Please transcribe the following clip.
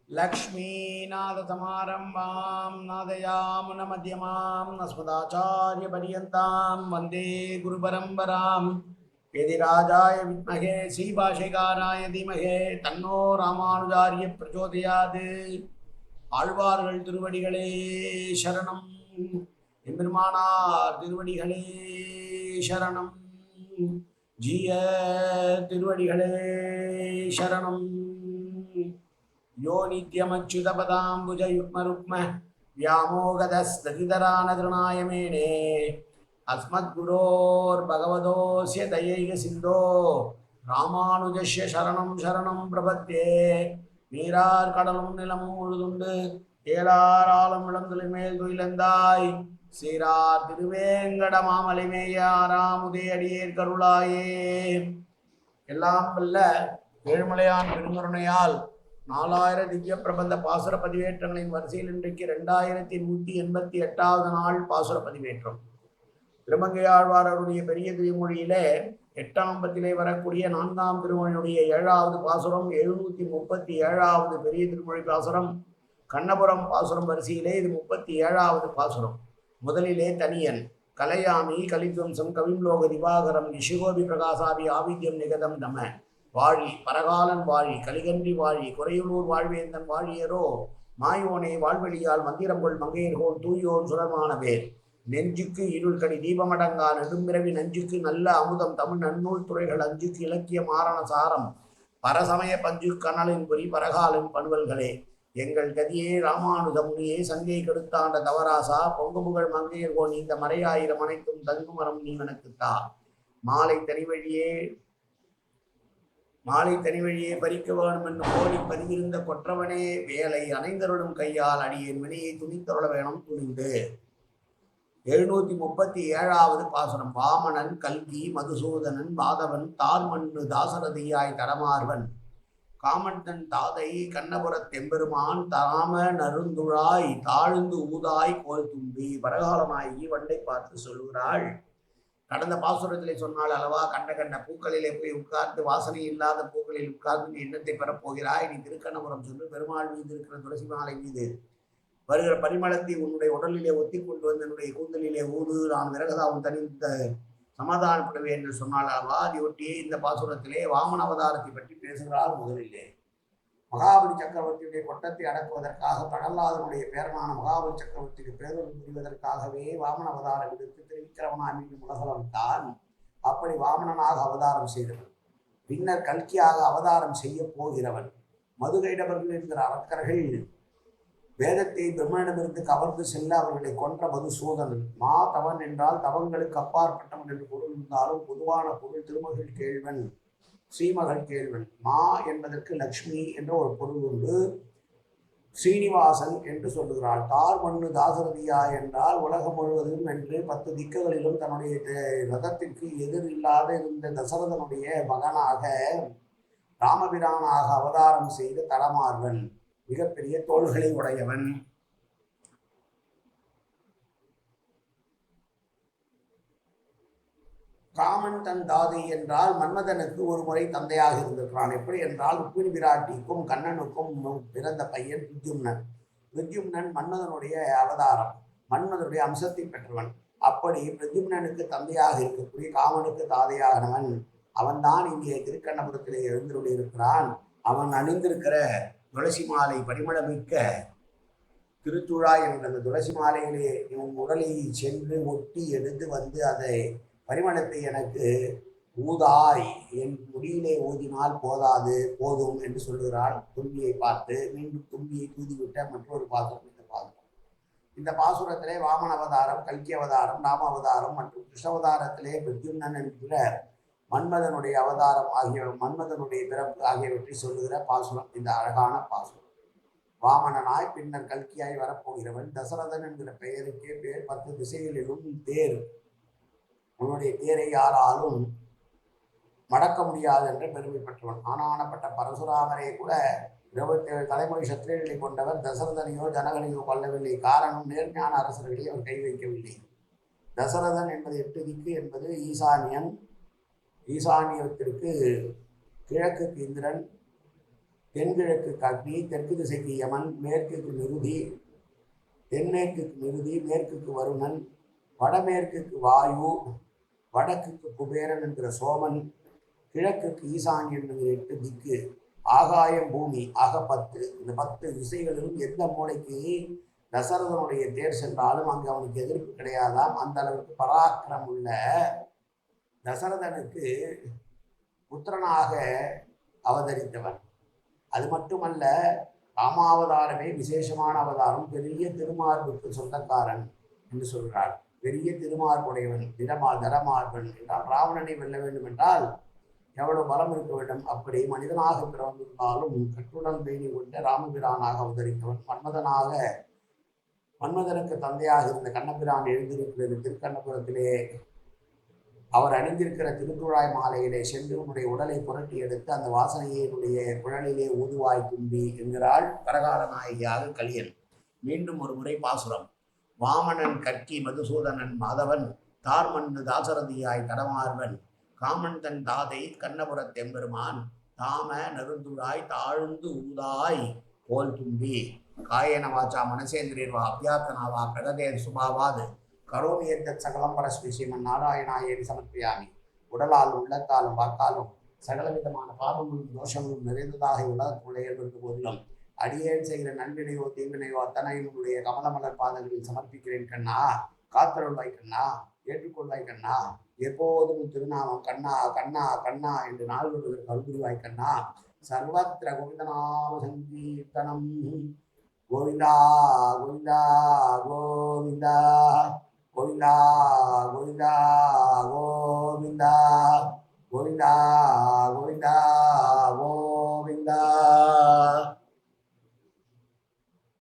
लक्ष्मीनाथसमारम्भां नादयामुनमध्यमां अस्मदाचार्यपर्यन्तां वन्दे गुरुपरम्परां यदिराजाय विद्महे श्रीभाष्यकाराय धीमहि तन्नो रामानुजार्य प्रचोदयात् ஆழ்வார்கள் திருவடிகளே சரணம் எம்பெருமானார் திருவடிகளே சரணம் ஜீய திருவடிகளே சரணம் यो नित्यमच्युतपदाम्बुजयुग्मरुक्म व्यामोगदस्ततितरानतृणाय मेने अस्मद्गुरोर्भगवतोऽस्य दयैकसिन्धो रामानुजस्य शरणं शरणं प्रपद्ये நீரார் கடலும் நிலமும் முழுதுண்டு ஏழார் ஆலம் இளந்துளிர் மேல் துயிலந்தாய் சீரார் திருவேங்கட மாமலைமேயாராமுதே அடியேற் கருளாயே. எல்லாம் வல்ல ஏழுமலையான் பெருங்கருணையால் 4000 திவ்ய பிரபந்த பாசுர பதிவேற்றங்களின் வரிசையில் இன்றைக்கு 2188வது நாள் பாசுர பதிவேற்றம். திருமங்கையாழ்வார் அவருடைய பெரிய திருமொழியிலே 8ஆம் பத்திலே வரக்கூடிய 4ஆம் திருமொழியுடைய 7வது பாசுரம், 737வது பெரிய திருமொழி பாசுரம், கண்ணபுரம் பாசுரம் வரிசையிலே இது 37வது பாசுரம். முதலிலே தனியன் கலையாமி கலித்வம்சம் கவிம்லோக திவாகரம் இஷுகோபி பிரகாசாபி ஆவித்யம் நிகதம் தம வாழி பரகாலன் வாழி கலிகன்றி வாழி குறையுளூர் வாழ்வேந்தன் வாழியரோ மாயோனே வாழ்வெளியால் மந்திரங்கொள் மங்கையர்கோள் தூயோன் சுரமானவேர் நெஞ்சுக்கு இருள் கடி தீபமடங்கா நெடும்பிறவி நஞ்சுக்கு நல்ல அமுதம் தமிழ் நன்னூல் துறைகள் அஞ்சுக்கு இலக்கிய மாரண சாரம் பரசமய பஞ்சு கனலின் பொறி பரகாலின் பண்பல்களே எங்கள் கதியே ராமானுஜ முனியே சங்கை கெடுத்தாண்ட தவராசா பொங்குமுகள் மங்கையர்கோன் இந்த மறையாயிரம் அனைத்தும் தங்குமரம் நீ எனக்குத்தா மாலை தனிவழியே பறிக்க வேணும் என்று கோடி பதிவிருந்த கொற்றவனே வேலை அணைந்தருளும் கையால் அடியேன் வினையை துணித்தருள வேணும் துணிந்து. 737வது பாசுரம். வாமனன் கல்கி மதுசூதனன் மாதவன் தார்மண்ணு தாசரதியாய் தடமார்வன் காமன் தாதை கண்ணபுரத் தெம்பெருமான் தாம நருந்துழாய் தாழ்ந்து ஊதாய் கோல் தும்பி பரகாலமாயி வண்டை பார்த்து சொல்கிறாள். கடந்த பாசுரத்திலே சொன்னால் அளவா கண்ட பூக்களிலே போய் உட்கார்ந்து வாசனை இல்லாத பூக்களில் உட்கார்ந்து நீ எண்ணத்தை பெறப்போகிறாய். நீ திருக்கண்ணபுரம் சொல்லு பெருமாள் மீது இருக்கிற துளசி மாலை மீது வருகிற பரிமளத்தை உன்னுடைய உடலிலே ஒத்தி கொண்டு வந்து என்னுடைய கூந்தலிலே ஊது, நான் விரகதாவும் தனித்த சமாதானப்படுவேன் என்று சொன்னால் அளவா அதை ஒட்டியே இந்த பாசுரத்திலே வாமன அவதாரத்தை பற்றி பேசுகிறார். முதலிலே மகாபலி சக்கரவர்த்தியுடைய கொட்டத்தை அடக்குவதற்காக பிரகலாதனுடைய பேரனான மகாபலி சக்கரவர்த்திக்கு பேரொரு புரிவதற்காகவே வாமன அவதாரம் எடுத்து திருவிக்கிரமனா மீண்டும் உலகம் தான். அப்படி வாமனனாக அவதாரம் செய்தவன், பின்னர் கல்கியாக அவதாரம் செய்ய போகிறவன், மதுகைடவர்கள் என்கிற அரக்கர்கள் வேதத்தை பிரம்மனிடமிருந்து கவர்ந்து செல்ல அவர்களை கொன்ற மதுசூதனன். தவன் என்றால் தவங்களுக்கு அப்பாற்பட்டவன் என்று பொருள் இருந்தாலும் பொதுவான பொருள் திருமகள் கேள்வன், ஸ்ரீமகள் கேள்வன். என்பதற்கு லக்ஷ்மி என்ற ஒரு பொருள் உண்டு. ஸ்ரீனிவாசன் என்று சொல்லுகிறாள். தார்மண்ணு தாசரதியா என்றால் உலகம் முழுவதும் என்று 10 திக்குகளிலும் தன்னுடைய ரதத்திற்கு எதிர் இல்லாத இருந்த தசரதனுடைய மகனாக ராமபிரானாக அவதாரம் செய்த தடமார்வன், மிகப்பெரிய தோள்களை உடையவன். காமன் தன் தாதை என்றால் மன்மதனுக்கு ஒரு முறை தந்தையாக இருந்திருக்கிறான். எப்படி என்றால் ருக்மிணி பிராட்டிக்கும் கண்ணனுக்கும் பிறந்த பையன் பிரத்யும்னன். பிரத்யும்னன் மன்மதனுடைய அவதாரம், மன்மதனுடைய அம்சத்தை பெற்றவன். அப்படி பிரத்யும்னனுக்கு தந்தையாக இருக்கக்கூடிய காமனுக்கு தாதையானவன் அவன்தான் இங்கே திருக்கண்ணபுரத்திலே எழுந்துள்ளி இருக்கிறான். அவன் அணிந்திருக்கிற துளசி மாலை பரிமளமிக்க திருத்துழாய் என்ற அந்த துளசி மாலையிலே இவன் உடலை சென்று ஒட்டி எடுத்து வந்து அதை பரிமளத்தை எனக்கு ஊதாய், என் முடியிலே ஊதினால் போதாது போதும் என்று சொல்லுகிறாள். தும்பியை பார்த்து மீண்டும் தும்பியை தூதிவிட்ட மற்றொரு பாசுரம் இந்த பாசுரம். இந்த பாசுரத்திலே வாமன அவதாரம், கல்கி அவதாரம், ராம அவதாரம் மற்றும் கிருஷ்ணாவதாரத்திலே பிரத்யும்னன் என்கிற மன்மதனுடைய அவதாரம் மன்மதனுடைய பிறப்பு ஆகியவற்றை சொல்லுகிற பாசுரம் இந்த அழகான பாசுரம். வாமனனாய் பின்னர் கல்கியாய் வரப்போகிறவன் தசரதன் என்கிற பெயருக்கே பேர். 10 திசைகளிலும் தேர், உன்னுடைய தேரை யாராலும் மடக்க முடியாது என்று பெருமை பெற்றவன். ஆனானப்பட்ட பரசுராமரே கூட 27 தலைமுறை சத்திரியர்களை கொண்டவர். தசரதனையோ ஜனகனையோ கொல்லவில்லை. காரணம், நேர்ஞான அரசர்களை அவர் கை வைக்கவில்லை. தசரதன் என்பது 8 திக்கு என்பது ஈசானியன். ஈசானியத்திற்கு கிழக்குக்கு இந்திரன், தென்கிழக்கு அக்னி, தெற்கு திசைக்கு யமன், மேற்குக்கு நிருதி, தென்மேற்குக்கு நிருதி, மேற்குக்கு வருணன், வடமேற்குக்கு வாயு, வடக்குக்கு குபேரன் என்கிற சோமன், கிழக்குக்கு ஈசான்யன் என்கிற 8 திக்கு, ஆகாயம் பூமி ஆக 10. இந்த 10 திசைகளிலும் எந்த மூளைக்கு தசரதனுடைய தேர் சென்றாலும் அங்கு அவனுக்கு எதிர்ப்பு கிடையாதாம். அந்த அளவுக்கு பராக்கிரம் உள்ள தசரதனுக்கு புத்திரனாக அவதரித்தவன். அது மட்டுமல்ல, ராமாவதாரமே விசேஷமான அவதாரம். பெரிய திருமார்புக்கு சொந்தக்காரன் என்று சொல்கிறார். பெரிய திருமார்புடையவன், தரமார்பன் என்றால் ராவணனை வெல்ல வேண்டும் என்றால் எவ்வளவு பலம் இருக்க வேண்டும். அப்படி மனிதனாக பிறந்திருந்தாலும் கட்டுடல் பேணி கொண்ட ராமபிரானாக அவதரித்தவன். மன்மதனுக்கு தந்தையாக இருந்த கண்ணபிரான் எழுந்திருக்கிறது திருக்கண்ணபுரத்திலே. அவர் அணிந்திருக்கிற திருக்குழாய் மாலையிலே சென்று உன்னுடைய உடலை புரட்டி எடுத்து அந்த வாசனையை என்னுடைய குழலிலே ஊதுவாய் தும்பி என்கிறாள் கரகால நாயகியாக கலியன். மீண்டும் ஒரு முறை பாசுரம். வாமனன் கற்கி மதுசூதனன் மாதவன், தார்மண்ணு தாசரதியாய் தடமார்வன், காமன் தன் தாதை கண்ணபுரத் தெம்பெருமான், தாம நருந்துழாய் தாழ்ந்து ஊதாய் போல் தும்பி, காயன வாச்சா மனசேந்திரியர்வா அபியாத்தனாவா பிரகதேர் சுபாவாது கரோமியத்த சகலம் பரஸ்மி ஸ்ரீமன் நாராயணாயேரி சமர்ப்பியாமி. உடலால் உள்ளத்தாலும் வாக்காலும் சகலவிதமான பாவங்களும் தோஷங்களும் நிறைந்ததாக உலகத்துடைய இருந்த போதிலும் அடியேன் செய்கிற நன்வினையோ தீவினையோ அத்தனையும் உடைய கமலமலர் பாதங்களில் சமர்ப்பிக்கிறேன் கண்ணா. காத்தருள்வாய் கண்ணா, ஏற்றுக்கொள்வாய் கண்ணா. எப்போதும் திருநாமம் கண்ணா கண்ணா கண்ணா என்று நாள் வருவதற்கு அருள்வாய் கண்ணா. சர்வத்திர கோவிந்தநாம சங்கீர்த்தனம். கோவிந்தா கோவிந்தா கோவிந்தா கோவிந்தா கோவிந்தா கோவிந்தா கோவிந்தா கோவிந்தா கோவிந்தா.